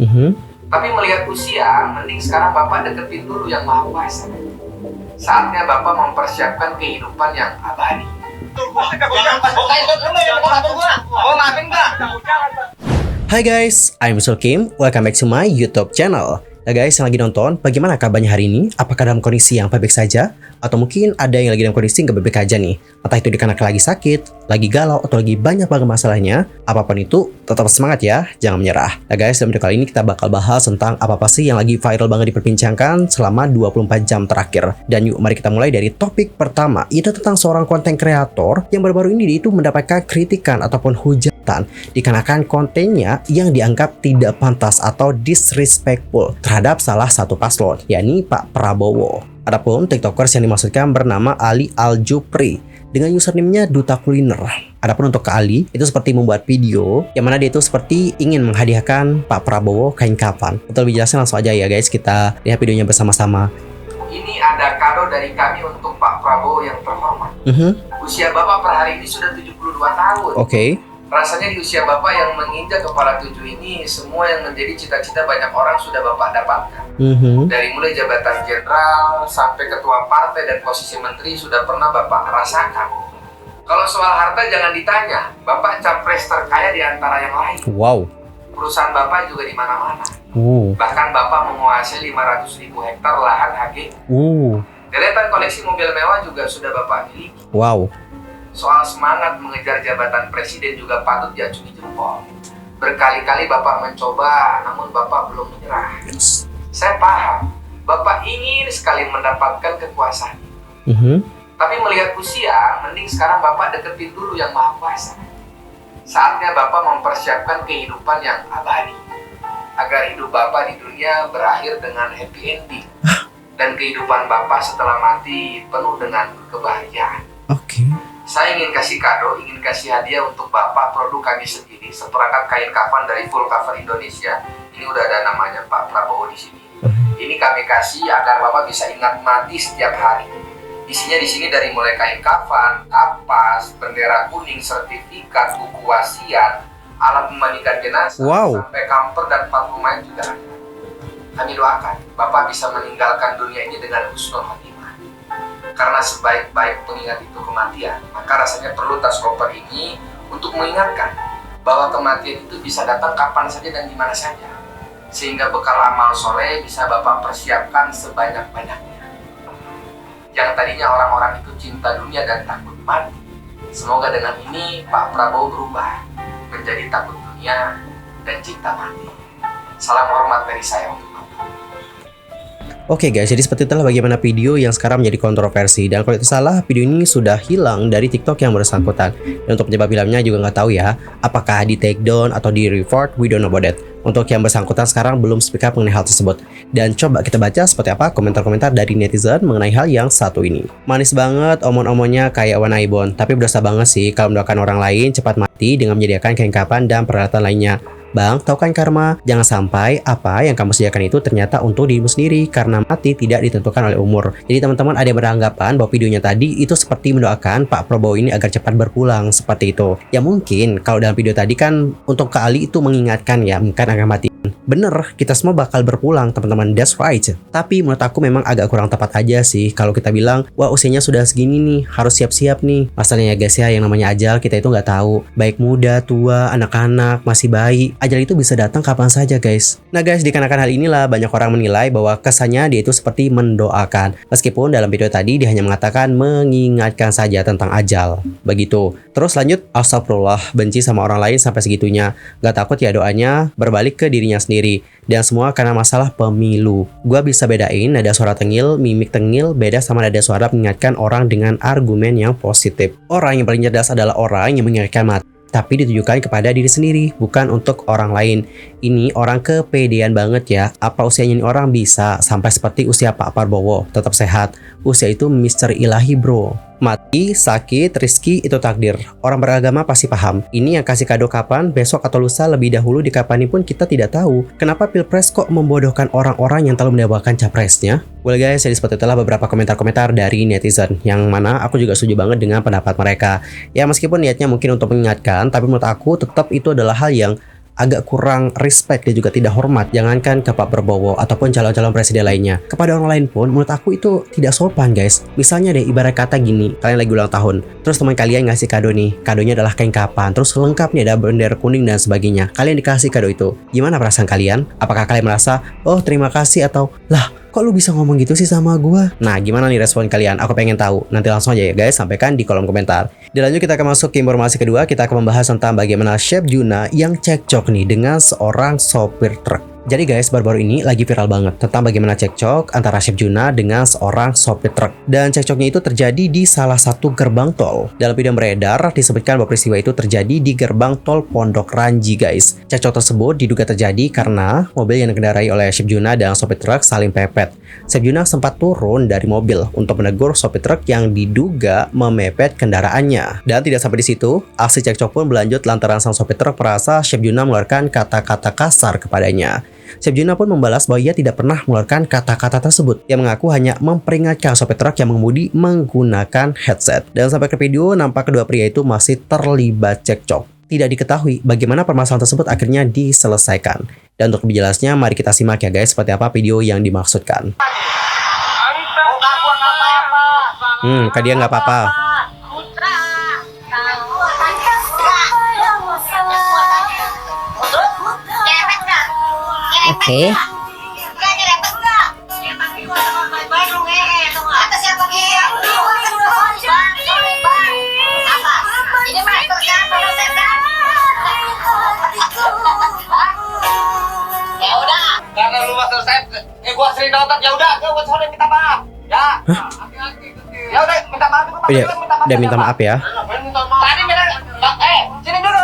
Tapi melihat usia, mending sekarang Bapak deketin dulu yang Maha Kuasa. Saatnya Bapak mempersiapkan kehidupan yang abadi. Hai guys, I'm Mr. Kim. Welcome back to my YouTube channel. Nah guys, yang lagi nonton, bagaimana kabarnya hari ini? Apakah dalam kondisi yang baik-baik saja? Atau mungkin ada yang lagi dalam kondisi nggak baik-baik aja nih? Entah itu dikarenakan lagi sakit, lagi galau, atau lagi banyak banget masalahnya. Apapun itu, tetap semangat ya, jangan menyerah. Nah guys, dalam video kali ini kita bakal bahas tentang apa sih yang lagi viral banget diperbincangkan selama 24 jam terakhir. Dan yuk, mari kita mulai dari topik pertama, yaitu tentang seorang konten kreator yang baru-baru ini dia itu mendapatkan kritikan ataupun hujatan dikarenakan kontennya yang dianggap tidak pantas atau disrespectful terhadap salah satu paslon, yakni Pak Prabowo. Adapun tiktokers yang dimaksudkan bernama Ali Aljupri dengan username-nya Duta Kuliner. Adapun untuk Kak Ali itu seperti membuat video yang mana dia itu seperti ingin menghadiahkan Pak Prabowo kain kafan. Untuk lebih jelasnya langsung aja ya guys, kita lihat videonya bersama-sama. Ini ada kado dari kami untuk Pak Prabowo yang terhormat. Usia Bapak per hari ini sudah 72 tahun. Oke. Rasanya di usia Bapak yang menginjak kepala 7 ini, semua yang menjadi cita-cita banyak orang sudah Bapak dapatkan. Dari mulai jabatan jenderal sampai ketua partai dan posisi menteri sudah pernah Bapak rasakan. Kalau soal harta jangan ditanya, Bapak capres terkaya di antara yang lain. Wow. Perusahaan Bapak juga di mana-mana. Bahkan Bapak menguasai 500.000 hektar lahan HG. Deretan koleksi mobil mewah juga sudah Bapak miliki. Wow. Soal semangat mengejar jabatan presiden juga patut diacungi jempol. Berkali-kali Bapak mencoba, namun Bapak belum menyerah. Saya paham, Bapak ingin sekali mendapatkan kekuasaan. Tapi melihat usia, mending sekarang Bapak deketin dulu yang Maha Kuasa. Saatnya Bapak mempersiapkan kehidupan yang abadi, agar hidup Bapak di dunia berakhir dengan happy ending. Dan kehidupan Bapak setelah mati penuh dengan kebahagiaan. Saya ingin kasih kado, ingin kasih hadiah untuk Bapak produk kami sendiri, seperangkat kain kafan dari Full Cover Indonesia. Ini udah ada namanya Pak Prabowo di sini. Ini kami kasih agar Bapak bisa ingat mati setiap hari. Isinya di sini dari mulai kain kafan, kapas, bendera kuning, sertifikat, buku wasiat, alat memandikan jenazah, sampai kamper dan parfum lain juga. Kami doakan Bapak bisa meninggalkan dunia ini dengan husnul khotimah. Karena sebaik-baik pengingat itu kematian, maka rasanya perlu tas koper ini untuk mengingatkan bahwa kematian itu bisa datang kapan saja dan di mana saja. Sehingga bekal amal soleh bisa Bapak persiapkan sebanyak-banyaknya. Yang tadinya orang-orang itu cinta dunia dan takut mati, semoga dengan ini Pak Prabowo berubah menjadi takut dunia dan cinta mati. Salam hormat dari saya untuk Bapak. Oke guys, jadi seperti itulah bagaimana video yang sekarang menjadi kontroversi. Dan kalau itu salah, video ini sudah hilang dari TikTok yang bersangkutan. Dan untuk penyebab hilangnya juga nggak tahu ya, apakah di take down atau di report, we don't know about that. Untuk yang bersangkutan sekarang belum speak up mengenai hal tersebut. Dan coba kita baca seperti apa komentar-komentar dari netizen mengenai hal yang satu ini. Manis banget omong-omongnya kayak Wanaibon, tapi berdosa banget sih kalau mendoakan orang lain cepat mati dengan menyediakan kain kafan dan peralatan lainnya. Bang, tahu kan karma? Jangan sampai apa yang kamu sediakan itu ternyata untuk dirimu sendiri, karena mati tidak ditentukan oleh umur. Jadi teman-teman ada yang beranggapan bahwa videonya tadi itu seperti mendoakan Pak Prabowo ini agar cepat berpulang, seperti itu. Ya mungkin kalau dalam video tadi kan untuk Kak Ali itu mengingatkan ya, bukan akan mati. Bener, kita semua bakal berpulang teman-teman, that's right. Tapi menurut aku memang agak kurang tepat aja sih kalau kita bilang, wah usianya sudah segini nih, harus siap-siap nih. Masalahnya ya guys ya, yang namanya ajal kita itu nggak tahu. Baik muda, tua, anak-anak, masih bayi, ajal itu bisa datang kapan saja guys. Nah guys, dikarenakan hal inilah banyak orang menilai bahwa kesannya dia itu seperti mendoakan. Meskipun dalam video tadi dia hanya mengatakan mengingatkan saja tentang ajal. Begitu. Terus lanjut, astagfirullah, benci sama orang lain sampai segitunya. Gak takut ya doanya berbalik ke dirinya sendiri. Dan semua karena masalah pemilu. Gua bisa bedain nada suara tengil, mimik tengil beda sama nada suara mengingatkan orang dengan argumen yang positif. Orang yang paling cerdas adalah orang yang mengingatkan mati, tapi ditujukan kepada diri sendiri, bukan untuk orang lain. Ini orang kepedean banget ya. Apa usianya ini orang bisa sampai seperti usia Pak Prabowo, tetap sehat. Usia itu misteri ilahi bro. Mati, sakit, rizki itu takdir. Orang beragama pasti paham. Ini yang kasih kado kapan, besok atau lusa, lebih dahulu di kapan pun kita tidak tahu. Kenapa Pilpres kok membodohkan orang-orang yang terlalu mendapatkan capresnya? Well guys, jadi seperti itulah beberapa komentar-komentar dari netizen, yang mana aku juga setuju banget dengan pendapat mereka. Ya meskipun niatnya mungkin untuk mengingatkan, tapi menurut aku tetap itu adalah hal yang agak kurang respect dan juga tidak hormat. Jangankan ke Pak Prabowo ataupun calon-calon presiden lainnya, kepada orang lain pun menurut aku itu tidak sopan guys. Misalnya deh, ibarat kata gini, kalian lagi ulang tahun, terus teman kalian ngasih kado nih, kadonya adalah kain kapan, terus lengkap nih ada bendera kuning dan sebagainya. Kalian dikasih kado itu, gimana perasaan kalian? Apakah kalian merasa, oh terima kasih, atau lah kok lu bisa ngomong gitu sih sama gua? Nah, gimana nih respon kalian? Aku pengen tahu. Nanti langsung aja ya guys, sampaikan di kolom komentar. Dan lanjut kita akan masuk ke informasi kedua. Kita akan membahas tentang bagaimana Chef Juna yang cekcok nih dengan seorang sopir truk. Jadi guys, baru-baru ini lagi viral banget tentang bagaimana cekcok antara Chef Juna dengan seorang sopir truk. Dan cekcoknya itu terjadi di salah satu gerbang tol. Dalam video beredar disebutkan bahwa peristiwa itu terjadi di gerbang tol Pondok Ranji guys. Cekcok tersebut diduga terjadi karena mobil yang dikendarai oleh Chef Juna dan sopir truk saling pepet. Chef Juna sempat turun dari mobil untuk menegur sopir truk yang diduga memepet kendaraannya. Dan tidak sampai di situ, aksi cekcok pun berlanjut lantaran sang sopir truk merasa Chef Juna mengeluarkan kata-kata kasar kepadanya. Chef Juna pun membalas bahwa ia tidak pernah mengeluarkan kata-kata tersebut. Ia mengaku hanya memperingatkan sopir truk yang mengemudi menggunakan headset. Dan sampai ke video, nampak kedua pria itu masih terlibat cekcok. Tidak diketahui bagaimana permasalahan tersebut akhirnya diselesaikan. Dan untuk lebih jelasnya, mari kita simak ya guys seperti apa video yang dimaksudkan. Kak dia nggak apa-apa. Oke. Ya udah, karena lu selesai, gua sering nonton, ya udah, gua sore minta maaf. Ya. Ya udah, minta maaf dulu. Iya, udah minta maaf ya. Tadi bilang, sini dulu,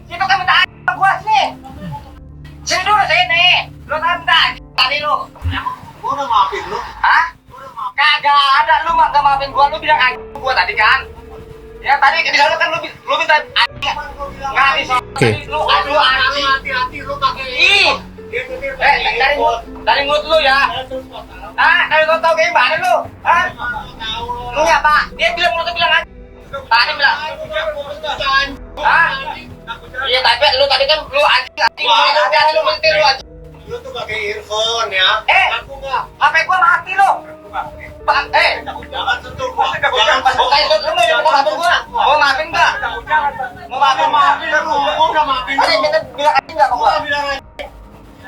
situ kan minta maaf gua sini. Sini dulu sini. Lu kan minta tadi lu. Gua udah maafin lu. Hah? Kagak ada, lu gak maafin gua, lu bilang aja gua tadi kan. Ya tadi di sana kan lu minta nggak bisa. Oke. Lu aduh hati-hati lu pakai ih. Dari mulut lu ya. Dari lu tahu kayak gimana lu? Lu ya Pak, dia bilang mulut bilang aja. Tadi bilang. Iya tapi lu tadi kan lu anjing lu mesti lu anjing. Lu tuh pakai earphone ya. Aku enggak. HP gua mati lu. Pak, Jangan sentuh gua. Jangan bukan itu lu yang mau maafin gua. Mau maafin enggak? Mau maafin lu. Gua udah maafin Tadi lu. kita bilang aja enggak sama gua. Gua bilang aja.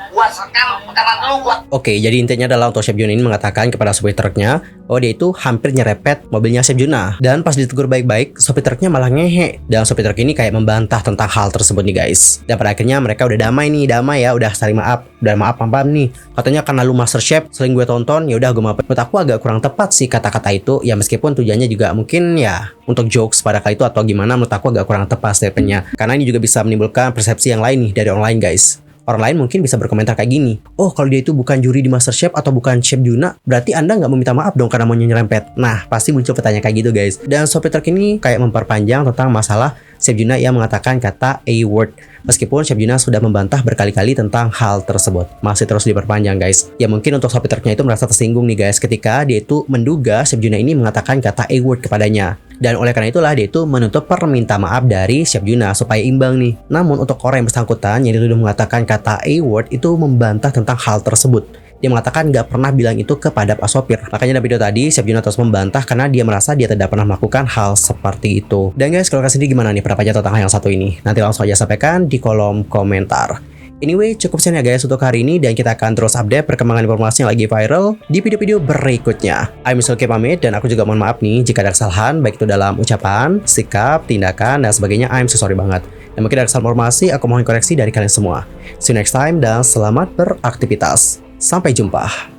Gua sekam tangan lu gua. Oke, jadi intinya adalah untuk Chef Juna ini mengatakan kepada sopir truknya bahwa dia itu hampir nyerepet mobilnya Chef Juna. Dan pas ditegur baik-baik, sopir truknya malah ngehe. Dan sopir truk ini kayak membantah tentang hal tersebut nih guys. Dan pada akhirnya mereka udah damai ya, udah saling maaf. Udah maaf nih. Katanya karena lu Master Chef, sering gue tonton, ya udah gue maafin. Menurut aku agak kurang tepat sih kata-kata itu. Ya meskipun tujuannya juga mungkin ya untuk jokes pada kali itu atau gimana, menurut aku agak kurang tepat statementnya. Karena ini juga bisa menimbulkan persepsi yang lain nih dari orang lain guys. Orang lain mungkin bisa berkomentar kayak gini, oh kalau dia itu bukan juri di MasterChef atau bukan Chef Juna, berarti Anda nggak meminta maaf dong karena mau nyerempet. Nah, pasti muncul pertanyaan kayak gitu guys. Dan sopir truk ini kayak memperpanjang tentang masalah Chef Juna yang mengatakan kata A-word. Meskipun Chef Juna sudah membantah berkali-kali tentang hal tersebut, masih terus diperpanjang guys. Ya mungkin untuk sopir truknya itu merasa tersinggung nih guys ketika dia itu menduga Chef Juna ini mengatakan kata A-word kepadanya. Dan oleh karena itulah dia itu menuntut perminta maaf dari Chef Juna supaya imbang nih. Namun untuk orang yang bersangkutan yang dituduh mengatakan kata A-word itu membantah tentang hal tersebut. Dia mengatakan nggak pernah bilang itu kepada Pak Sopir. Makanya dalam video tadi Chef Juna terus membantah karena dia merasa dia tidak pernah melakukan hal seperti itu. Dan guys, kalau kalian sendiri gimana nih pendapatnya tentang hal yang satu ini? Nanti langsung aja sampaikan di kolom komentar. Anyway, cukup sekian ya guys untuk hari ini dan kita akan terus update perkembangan informasi yang lagi viral di video-video berikutnya. I'm Sulke pamit dan aku juga mohon maaf nih jika ada kesalahan baik itu dalam ucapan, sikap, tindakan, dan sebagainya. I'm so sorry banget. Dan mungkin ada kesalahan informasi, aku mohon koreksi dari kalian semua. See you next time dan selamat beraktivitas. Sampai jumpa.